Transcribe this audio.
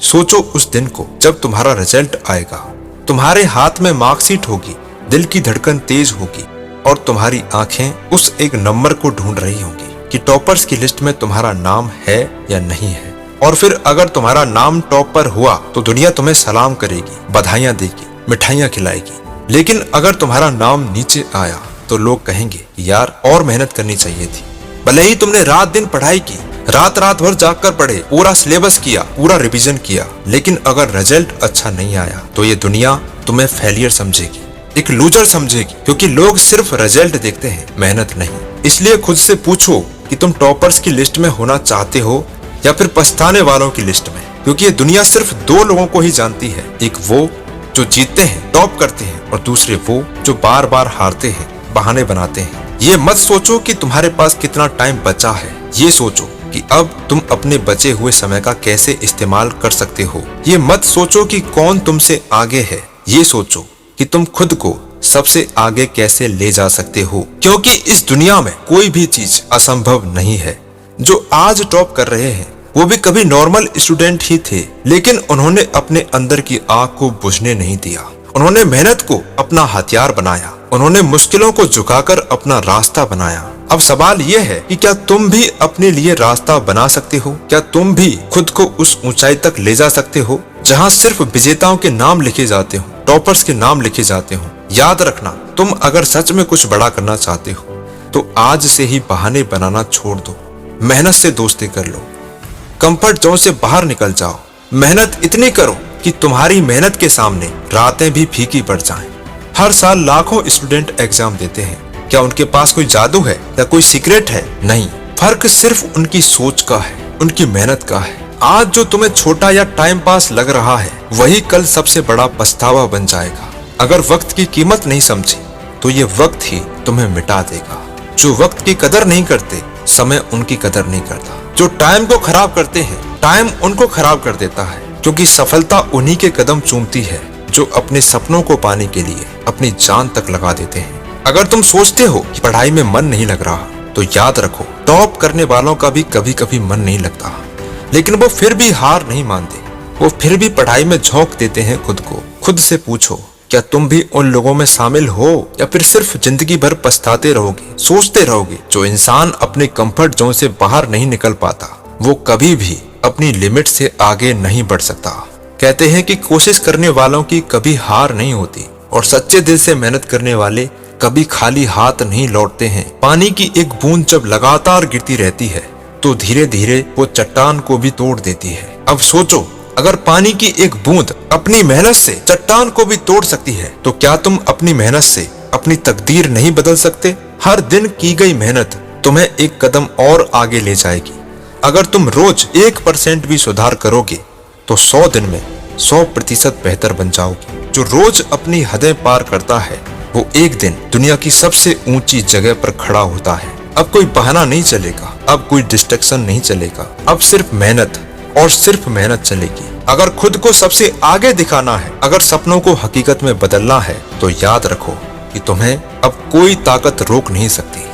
सोचो उस दिन को जब तुम्हारा रिजल्ट आएगा, तुम्हारे हाथ में मार्कशीट होगी, दिल की धड़कन तेज होगी और तुम्हारी आंखें उस एक नंबर को ढूंढ रही होंगी कि टॉपर्स की लिस्ट में तुम्हारा नाम है या नहीं है। और फिर अगर तुम्हारा नाम टॉप पर हुआ तो दुनिया तुम्हें सलाम करेगी, बधाइयां देगी, मिठाइयां खिलाएगी। लेकिन अगर तुम्हारा नाम नीचे आया तो लोग कहेंगे यार और मेहनत करनी चाहिए थी। भले ही तुमने रात दिन पढ़ाई की, रात रात भर जागकर पढ़े, पूरा सिलेबस किया, पूरा रिवीजन किया, लेकिन अगर रिजल्ट अच्छा नहीं आया तो ये दुनिया तुम्हें फेलियर समझेगी, एक लूजर समझेगी, क्योंकि लोग सिर्फ रिजल्ट देखते हैं, मेहनत नहीं। इसलिए खुद से पूछो कि तुम टॉपर्स की लिस्ट में होना चाहते हो या फिर पछताने वालों की लिस्ट में, क्योंकि ये दुनिया सिर्फ दो लोगों को ही जानती है, एक वो जो जीतते हैं, टॉप करते हैं, और दूसरे वो जो बार बार हारते हैं, बहाने बनाते हैं। ये मत सोचो कि तुम्हारे पास कितना टाइम बचा है, ये सोचो कि अब तुम अपने बचे हुए समय का कैसे इस्तेमाल कर सकते हो। ये मत सोचो कि कौन तुमसे आगे है, ये सोचो कि तुम खुद को सबसे आगे कैसे ले जा सकते हो, क्योंकि इस दुनिया में कोई भी चीज असंभव नहीं है। जो आज टॉप कर रहे हैं वो भी कभी नॉर्मल स्टूडेंट ही थे, लेकिन उन्होंने अपने अंदर की आग को बुझने नहीं दिया। उन्होंने मेहनत को अपना हथियार बनाया, उन्होंने मुश्किलों को झुकाकर अपना रास्ता बनाया। अब सवाल यह है कि क्या तुम भी अपने लिए रास्ता बना सकते हो? क्या तुम भी खुद को उस ऊंचाई तक ले जा सकते हो जहां सिर्फ विजेताओं के नाम लिखे जाते हो, टॉपर्स के नाम लिखे जाते हो? याद रखना, तुम अगर सच में कुछ बड़ा करना चाहते हो तो आज से ही बहाने बनाना छोड़ दो, मेहनत से दोस्ती कर लो, कंफर्ट जोन से बाहर निकल जाओ, मेहनत इतनी करो कि तुम्हारी मेहनत के सामने रातें भी फीकी पड़ जाएं। हर साल लाखों स्टूडेंट एग्जाम देते हैं, क्या उनके पास कोई जादू है या कोई सीक्रेट है? नहीं, फर्क सिर्फ उनकी सोच का है, उनकी मेहनत का है। आज जो तुम्हें छोटा या टाइम पास लग रहा है वही कल सबसे बड़ा पछतावा बन जाएगा। अगर वक्त की कीमत नहीं समझी तो ये वक्त ही तुम्हें मिटा देगा। जो वक्त की कदर नहीं करते, समय उनकी कदर नहीं करता। जो टाइम को खराब करते हैं, टाइम उनको खराब कर देता है, क्योंकि सफलता उन्हीं के कदम चूमती है जो अपने सपनों को पाने के लिए अपनी जान तक लगा देते हैं। अगर तुम सोचते हो कि पढ़ाई में मन नहीं लग रहा तो याद रखो, टॉप करने वालों का भी कभी कभी मन नहीं लगता, लेकिन वो फिर भी हार नहीं मानते, वो फिर भी पढ़ाई में झोंक देते हैं खुद को। खुद से पूछो, क्या तुम भी उन लोगों में शामिल हो या फिर सिर्फ जिंदगी भर पछताते रहोगे, सोचते रहोगे? जो इंसान अपने कंफर्ट जोन से बाहर नहीं निकल पाता वो कभी भी अपनी लिमिट से आगे नहीं बढ़ सकता। कहते हैं कि कोशिश करने वालों की कभी हार नहीं होती और सच्चे दिल से मेहनत करने वाले कभी खाली हाथ नहीं लौटते हैं। पानी की एक बूंद जब लगातार गिरती रहती है तो धीरे धीरे वो चट्टान को भी तोड़ देती है। अब सोचो, अगर पानी की एक बूंद अपनी मेहनत से चट्टान को भी तोड़ सकती है तो क्या तुम अपनी मेहनत से अपनी तकदीर नहीं बदल सकते? हर दिन की गई मेहनत तुम्हें एक कदम और आगे ले जाएगी। अगर तुम रोज 1% भी सुधार करोगे तो 100 दिन में 100% बेहतर बन जाओगे। जो रोज अपनी हदें पार करता है वो एक दिन दुनिया की सबसे ऊंची जगह पर खड़ा होता है। अब कोई बहाना नहीं चलेगा, अब कोई डिस्ट्रैक्शन नहीं चलेगा, अब सिर्फ मेहनत और सिर्फ मेहनत चलेगी। अगर खुद को सबसे आगे दिखाना है, अगर सपनों को हकीकत में बदलना है तो याद रखो कि तुम्हें अब कोई ताकत रोक नहीं सकती।